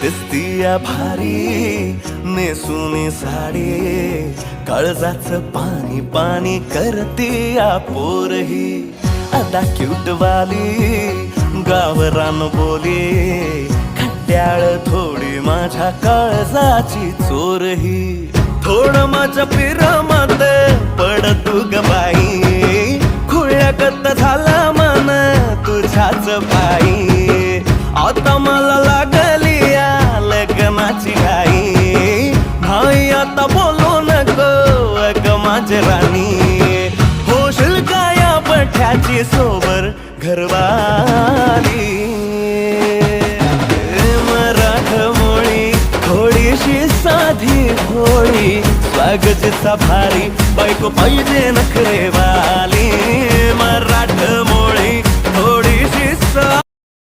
दिसतीया भारी नेसुनी साडी, काळजाचं पाणी पाणी करतीया पोरही. आता क्यूट वाली गावरान बोली, खट्याळ थोडी माझ्या काळजाची चोरही. थोडं माझ्या पिरमत पड तू ग बाई, खुळ्यागत झाला मन तुझ्याच पायी. आता मला लागली या लग्नाची घाई, भाई आता बोलू नको अग माझी राणी. होशील का या पठ्याची सोबर घरवाली. मराठमोळी थोडीशी साधी भोळी, स्वागताचा भारी बायको पाहिजे नखरेवाली. मराठमोळी